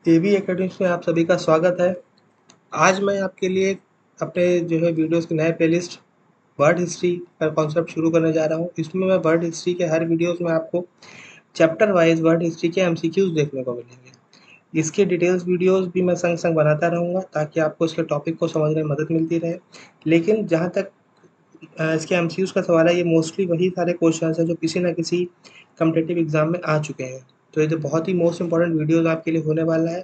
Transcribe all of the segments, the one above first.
AB academics में आप सभी का स्वागत है। आज मैं आपके लिए अपने जो है वीडियोस की नए प्लेलिस्ट वर्ड हिस्ट्री का कॉन्सेप्ट शुरू करने जा रहा हूँ। इसमें मैं वर्ड हिस्ट्री के हर वीडियोस में आपको चैप्टर वाइज वर्ड हिस्ट्री के एमसीक्यूज देखने को मिलेंगे। इसके डिटेल्स वीडियोस भी मैं संग संग बनाता रहूँगा ताकि आपको इसके टॉपिक को समझने में मदद मिलती रहे। लेकिन जहाँ तक इसके एमसीक्यूज का सवाल है, ये मोस्टली वही सारे क्वेश्चन हैं जो किसी न किसी कम्पिटिटिव एग्जाम में आ चुके हैं। तो ये जो बहुत ही मोस्ट इंपॉर्टेंट वीडियोस आपके लिए होने वाला है।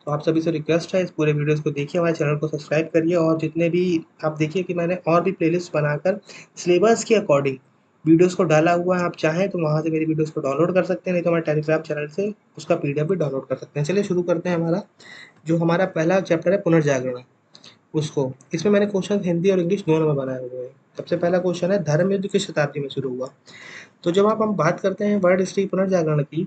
तो आप सभी से रिक्वेस्ट है, इस पूरे वीडियोस को देखिए, हमारे चैनल को सब्सक्राइब करिए और जितने भी आप देखिए कि मैंने और भी प्लेलिस्ट बनाकर सिलेबस के अकॉर्डिंग वीडियोस को डाला हुआ है। आप चाहें तो वहाँ से मेरी वीडियोस को डाउनलोड कर सकते हैं, नहीं तो हमारे टेलीग्राम चैनल से उसका पीडीएफ भी डाउनलोड कर सकते हैं। चलिए शुरू करते हैं। हमारा पहला चैप्टर है पुनर्जागरण। उसको इसमें मैंने क्वेश्चन हिंदी और इंग्लिश दोनों में बनाए हुए हैं। सबसे पहला क्वेश्चन है, धर्म युद्ध किस शताब्दी में शुरू हुआ? तो जब हम बात करते हैं वर्ल्ड हिस्ट्री पुनर्जागरण की,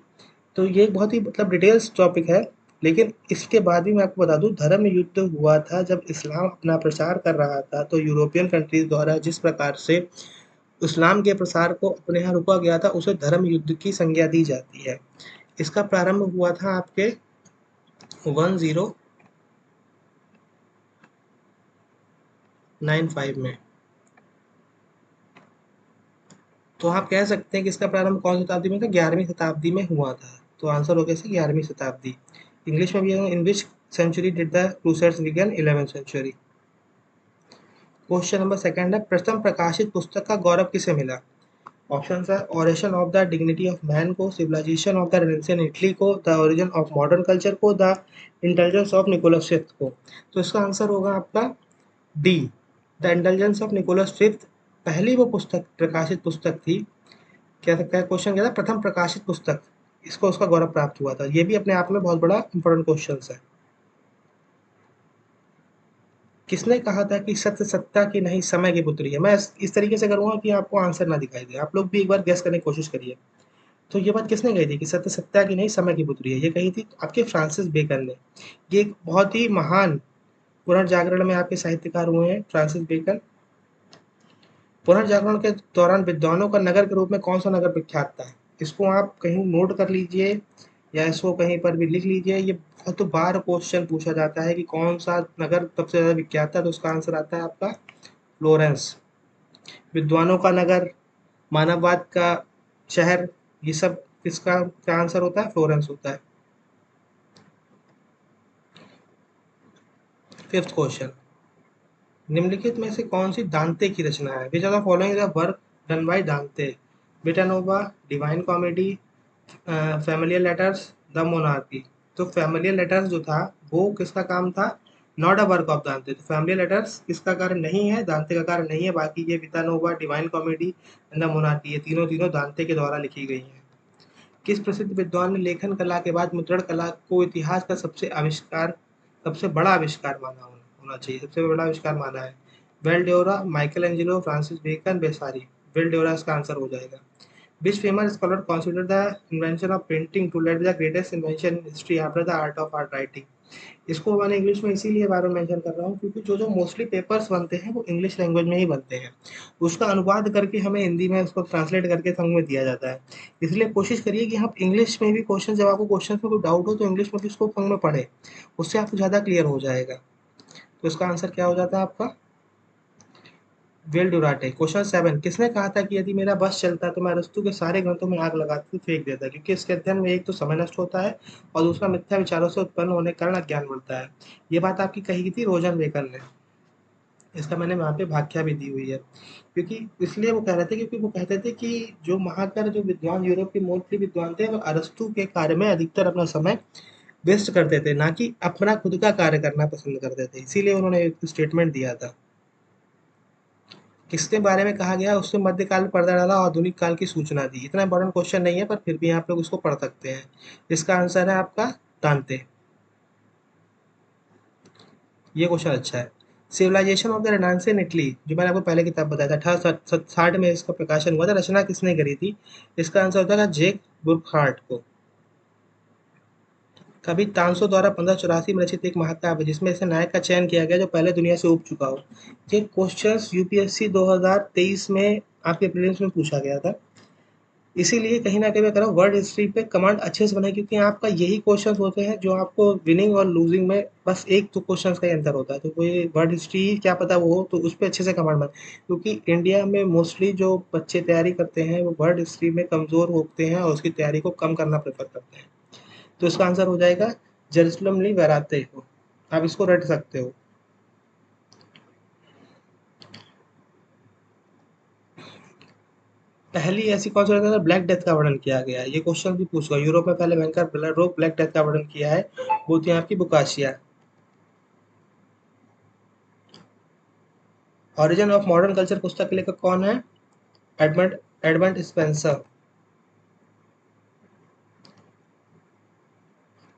तो ये एक बहुत ही डिटेल्स टॉपिक है। लेकिन इसके बाद भी मैं आपको बता दूं, धर्म युद्ध हुआ था जब इस्लाम अपना प्रचार कर रहा था। तो यूरोपियन कंट्रीज द्वारा जिस प्रकार से इस्लाम के प्रसार को अपने यहाँ रुका गया था, उसे धर्म युद्ध की संज्ञा दी जाती है। इसका प्रारंभ हुआ था आपके 1095 में। तो आप कह सकते हैं कि इसका प्रारंभ कौन सी शताब्दी में था? 11वीं शताब्दी में हुआ था। तो आंसर हो गया इसका 11वीं शताब्दी। इंग्लिश में भी है, in which century did the Crusades begin? 11th century. Question number second है, प्रथम प्रकाशित पुस्तक का गौरव किसे मिला? ऑप्शन है, oration of the dignity of man को, civilisation of the Renaissance Italy को, the origin of modern culture को, the intelligence of Nicholas fifth को। तो इसका आंसर होगा आपका D, the intelligence of Nicholas fifth. पहली वो पुस्तक प्रकाशित पुस्तक थी। क्या क्वेश्चन क्या था? प्रथम प्रकाशित पुस्तक, इसको उसका गौरव प्राप्त हुआ था। ये भी अपने आप में बहुत बड़ा इंपॉर्टेंट क्वेश्चन है। किसने कहा था कि सत्य सत्ता की नहीं समय की पुत्री है? मैं इस तरीके से करूंगा कि आपको आंसर ना दिखाई दे, आप लोग भी एक बार गेस करने की कोशिश करिए। तो ये बात किसने कही थी कि सत्य सत्ता की नहीं समय की पुत्री है? ये कही थी आपके फ्रांसिस बेकन ने। ये एक बहुत ही महान पुनर्जागरण में आपके साहित्यकार हुए हैं, फ्रांसिस बेकन। पुनर्जागरण के दौरान विद्वानों का नगर के रूप में कौन सा नगर विख्यात था? इसको आप कहीं नोट कर लीजिए या इसको कहीं पर भी लिख लीजिए। ये बहुत बार क्वेश्चन पूछा जाता है कि कौन सा नगर सबसे ज़्यादा विख्यात था। तो उसका आंसर आता है आपका फ्लोरेंस। विद्वानों का नगर, मानववाद का शहर, ये सब इसका क्या आंसर होता है? फ्लोरेंस होता है। फिफ्थ क्वेश्चन, निम्नलिखित में से कौन सी दांते की रचना है? Which of the following is a work done by Dante? Vita Nuova, divine comedy, familiar letters, the monarchy. तो फैमिलियर लेटर्स जो था वो किसका काम था? नॉट अ वर्क ऑफ दांते। तो फैमिलियर लेटर्स किसका कार्य नहीं है? दांते का कार्य नहीं है। बाकी ये Vita Nuova, divine comedy and the monarchy, ये तीनों तीनों दांते के द्वारा लिखी गई हैं। किस प्रसिद्ध विद्वान ने लेखन कला के बाद मुद्रण कला को इतिहास का सबसे बड़ा आविष्कार माना होना चाहिए, सबसे बड़ा आविष्कार माना है? वेल ड्योरा, Michelangelo, Francis Bacon, Vasari. वेल ड्योरा इसका आंसर हो जाएगा। Which famous scholar considered the invention of printing to be the greatest invention in history after the art of art writing? इसको मैंने इंग्लिश में इसीलिए बार बार मेंशन कर रहा हूँ क्योंकि जो जो मोस्टली पेपर्स बनते हैं वो इंग्लिश लैंग्वेज में ही बनते हैं। उसका अनुवाद करके हमें हिंदी में उसको ट्रांसलेट करके समझ में दिया जाता है। इसलिए कोशिश करिए कि आप इंग्लिश में भी क्वेश्चन, जब आपको क्वेश्चन में कोई डाउट हो तो इंग्लिश में भी उसको संग में पढ़े, उससे आपको ज़्यादा क्लियर हो जाएगा। तो इसका आंसर क्या हो जाता है आपका? वेल डुराटे। क्वेश्चन 7, किसने कहा था कि यदि मेरा बस चलता तो मैं अरस्तु के सारे ग्रंथों में आग लगाकर फेंक देता? क्योंकि इसके अध्ययन में एक तो समय नष्ट होता है और दूसरा मिथ्या विचारों से उत्पन्न होने के कारण अज्ञान बढ़ता है। ये बात आपकी कही थी रोजन बेकन ने। इसका मैंने वहाँ पे व्याख्या भी दी हुई है। क्योंकि इसलिए वो कह रहे थे, क्योंकि वो कहते थे कि जो महाकर जो विद्वान, यूरोप के मोस्टली विद्वान थे, वो अरस्तु के कार्य में अधिकतर अपना समय वेस्ट करते थे, ना कि अपना खुद का कार्य करना पसंद करते थे। इसीलिए उन्होंने एक स्टेटमेंट दिया था। किसके बारे में कहा गया उसने मध्यकाल में पर्दा डाला, आधुनिक काल की सूचना दी? इतना इंपॉर्टेंट क्वेश्चन नहीं है पर फिर भी आप लोग उसको पढ़ सकते हैं। इसका आंसर है आपका दांते। ये क्वेश्चन अच्छा है। Civilisation of the Renaissance in Italy, जो मैंने आपको पहले किताब बताया था, 1860 में इसका प्रकाशन हुआ था। रचना किसने करी थी? इसका आंसर होता है जेक बुर्कहार्ट को। कभी तानसो द्वारा 1584 में रचित एक महाकाव्य जिसमें ऐसे नायक का चयन किया गया जो पहले दुनिया से उब चुका हो। ये क्वेश्चंस यूपीएससी 2023 में आपके प्रीलिम्स में पूछा गया था। इसीलिए कहीं न कहीं मैं कह रहा हूँ वर्ड हिस्ट्री पे कमांड अच्छे से बनाएँ, क्योंकि आपका यही क्वेश्चन होते हैं जो आपको विनिंग और लूज़िंग में बस 1-2 क्वेश्चंस का ही अंतर होता है। तो वो ये वर्ड हिस्ट्री क्या पता वो हो, तो उस पे अच्छे से कमांड बनाएँ। क्योंकि इंडिया में मोस्टली जो बच्चे तैयारी करते हैं वो वर्ड हिस्ट्री में कमज़ोर होते हैं और उसकी तैयारी को कम करना प्रेफ़र करते हैं। तो इसका आंसर हो जाएगा जेरूसलम ली वेराते हो। आप इसको रट सकते हो। पहली ऐसी कौन सी जगह है ब्लैक डेथ का वर्णन किया गया है? ये क्वेश्चन भी पूछा यूरोप में पहले भयंकर ब्लड रोग ब्लैक डेथ का वर्णन किया है, वो थी आपकी बुकाशिया। ऑरिजिन ऑफ मॉडर्न कल्चर पुस्तक के लेखक कौन है? Edmund Edmund Spenser.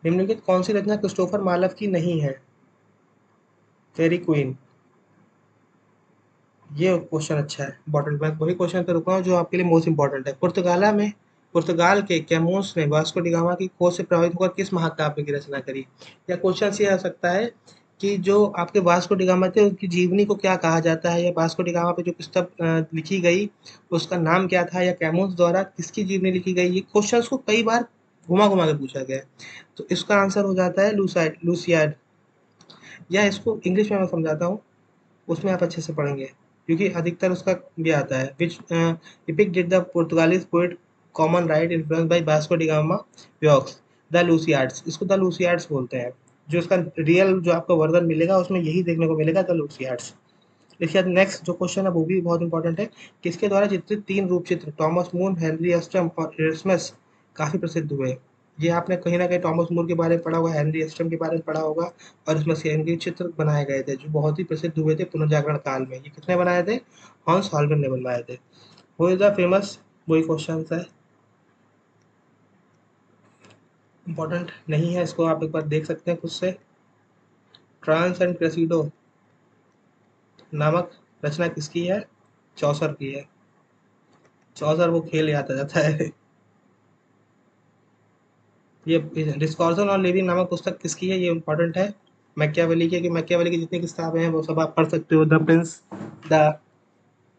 निम्नलिखित कौन सी रचना क्रिस्टोफर मार्लोव की नहीं है? फेरी क्वीन। ये क्वेश्चन अच्छा है, इंपॉर्टेंट। मैं वही क्वेश्चन पे रुका हूँ जो आपके लिए मोस्ट इंपॉर्टेंट है। पुर्तगाल के कैमूस ने वास्को डी गामा की खोज से प्रभावित होकर किस महाकाव्य की रचना करी? या क्वेश्चन ये आ सकता है कि जो आपके वास्को डी गामा थे उनकी जीवनी को क्या कहा जाता है, या वास्को डी गामा पे जो पुस्तक लिखी गई उसका नाम क्या था, या कैमूस द्वारा किसकी जीवनी लिखी गई? ये क्वेश्चंस को कई बार घुमा घुमा के पूछा गया है। तो इसका आंसर हो जाता है लूसियाड। या इसको इंग्लिश में मैं समझाता हूँ, उसमें आप अच्छे से पढ़ेंगे, क्योंकि अधिकतर उसका भी आता है। Which epic did the Portuguese poet Camões write influence by Vasco da Gama works? The Lusiads. इसको द लूसियाड्स बोलते हैं। जो इसका रियल जो आपको वर्जन मिलेगा उसमें यही देखने को मिलेगा, द लूसियाड्स। इसके बाद नेक्स्ट जो क्वेश्चन है वो भी बहुत इंपॉर्टेंट है। किसके द्वारा चित्रित 3 रूप चित्र टॉमस मून, हेनरी एस्टम और एरस्मस काफ़ी प्रसिद्ध हुए? ये आपने कहीं न कहीं टॉमस मूर के बारे में पढ़ा होगा, हेनरी एस्टम के बारे में पढ़ा होगा, और इसमें से इनके चित्र बनाए गए थे जो बहुत ही प्रसिद्ध हुए थे पुनर्जागरण काल में। ये किसने बनाए थे? हॉन्स हॉलगren ने बनवाए थे। हू इज़ द फेमस, वही क्वेश्चन है, इंपॉर्टेंट नहीं है, इसको आप एक बार देख सकते हैं खुद से। ट्रांस एंड क्रेसिडो नामक रचना किसकी है? चौसर की है। चौसर वो खेल याद आ जाता है। ये डिस्कॉर्सन और लेवी नामक पुस्तक किसकी है? ये इम्पोर्टेंट है, मैकियावेली की। कि मैकियावेली की जितनी किताबें हैं वो सब आप पढ़ सकते हो। द प्रिंस, द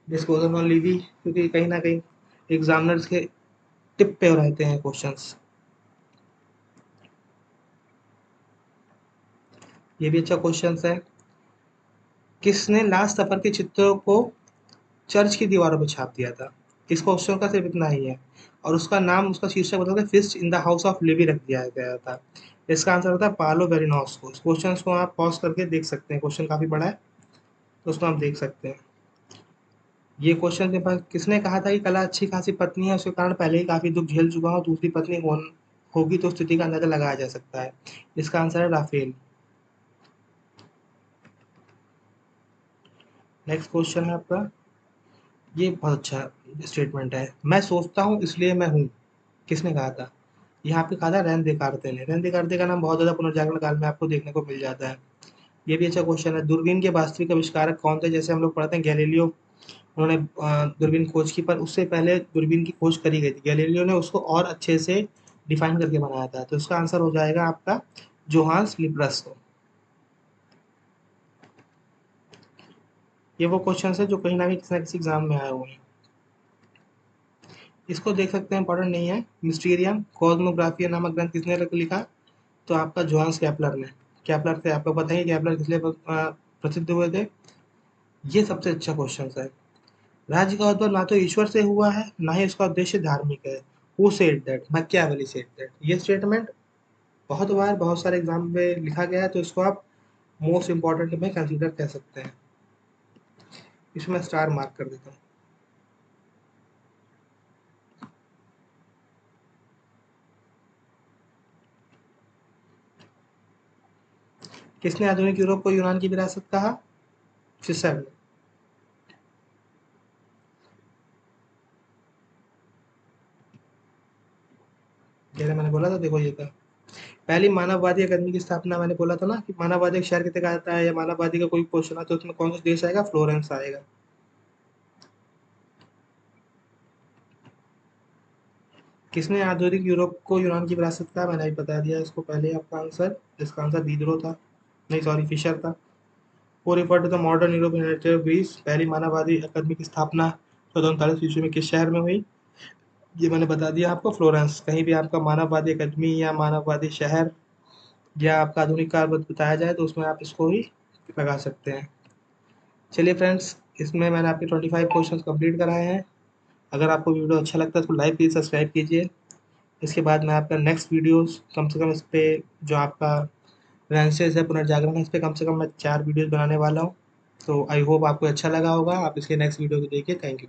डिस्कॉर्सन और लेवी, क्योंकि कहीं ना कहीं एग्जामिनर्स के टिप पे रहते हैं क्वेश्चंस। ये भी अच्छा क्वेश्चन है। किसने लास्ट सफर के चित्रों को चर्च की दीवारों पर छाप दिया था? इस क्वेश्चन का सिर्फ इतना ही है, और उसका नाम, उसका शीर्षक बदल के feast in the house of Levi रख दिया गया था। इसका आंसर होता है पालो वेरिनोस को। इस क्वेश्चन को आप पॉज करके देख सकते हैं, क्वेश्चन काफी बड़ा है, तो उसको आप देख सकते हैं। ये क्वेश्चन के पास किसने कहा था कि कला अच्छी खासी पत्नी है, उसके कारण पहले ही काफी दुख झेल चुका हूँ, दूसरी पत्नी होगी तो स्थिति का अंदाजा लगाया जा सकता है? इसका आंसर है राफेल। नेक्स्ट क्वेश्चन है आपका, ये बहुत अच्छा स्टेटमेंट है। मैं सोचता हूँ इसलिए मैं हूँ, किसने कहा था? यहाँ पे कहा था रैन देकार्ते ने। रैन देकार्ते का नाम बहुत ज़्यादा पुनर्जागरण काल में आपको देखने को मिल जाता है। ये भी अच्छा क्वेश्चन है। दूरबीन के वास्तविक आविष्कारक कौन थे? जैसे हम लोग पढ़ते हैं गैलीलियो, उन्होंने दूरबीन खोज की, पर उससे पहले दूरबीन की खोज करी गई थी। गैलीलियो ने उसको और अच्छे से डिफाइन करके बनाया था। तो इसका आंसर हो जाएगा आपका जोहान्स लिब्रस। ये वो क्वेश्चन है जो कहीं ना कहीं किसी ना किसी एग्जाम में आए हुए हैं। इसको देख सकते हैं, इंपॉर्टेंट नहीं है। मिस्टीरियम कॉस्मोग्राफिया नामक ग्रंथ किसने लिखा? तो आपका जोहान्स केपलर ने। केपलर थे, आपको पता है केपलर किस लिए प्रसिद्ध हुए थे? ये सबसे अच्छा क्वेश्चन है। राज्य का उद्भव ना तो ईश्वर से हुआ है, ना ही उसका उद्देश्य धार्मिक है। Who said that? Machiavelli said that. ये स्टेटमेंट बहुत बार बहुत सारे एग्जाम में लिखा गया है, तो इसको आप मोस्ट इंपॉर्टेंट में कंसीडर कर सकते हैं। इसमें स्टार मार्क कर देता हूँ। किसने आधुनिक यूरोप को यूनान की विरासत कहा? फिशर ने। जैसे मैंने बोला था, देखो ये था। पहली मानववादी अकादमी की स्थापना मैंने बोला था ना कि मानववादी एक शहर कितने का आता है, या मानववादी का कोई क्वेश्चन आता है तो उसमें कौन सा देश आएगा? फ्लोरेंस आएगा। किसने आधुनिक यूरोप को यूनान की विरासत कहा? मैंने अभी बता दिया इसको पहले ही आपका आंसर। इसका आंसर दीदरो था, नहीं सॉरी फिशर था। वो refer to the modern Europe united Greece. पहली मानववादी अकादमी की स्थापना 1439 ईस्वी में किस शहर में हुई? ये मैंने बता दिया आपको। फ्लोरेंस कहीं भी आपका मानववादी अकादमी या मानववादी शहर या आपका आधुनिक काल बताया जाए तो उसमें आप इसको ही लगा सकते हैं। चलिए फ्रेंड्स, इसमें मैंने आपके 25 क्वेश्चन कंप्लीट कराए हैं। अगर आपको वीडियो अच्छा लगता है तो लाइक प्लीज़ सब्सक्राइब कीजिए। इसके बाद मैं आपका नेक्स्ट वीडियोस कम से कम इस पे जो आपका रेनेसांस है, पुनर्जागरण है, इस पे कम से कम मैं 4 वीडियोस बनाने वाला हूँ। तो आई होप आपको अच्छा लगा होगा। आप इसके नेक्स्ट वीडियो को देखिए। Thank you.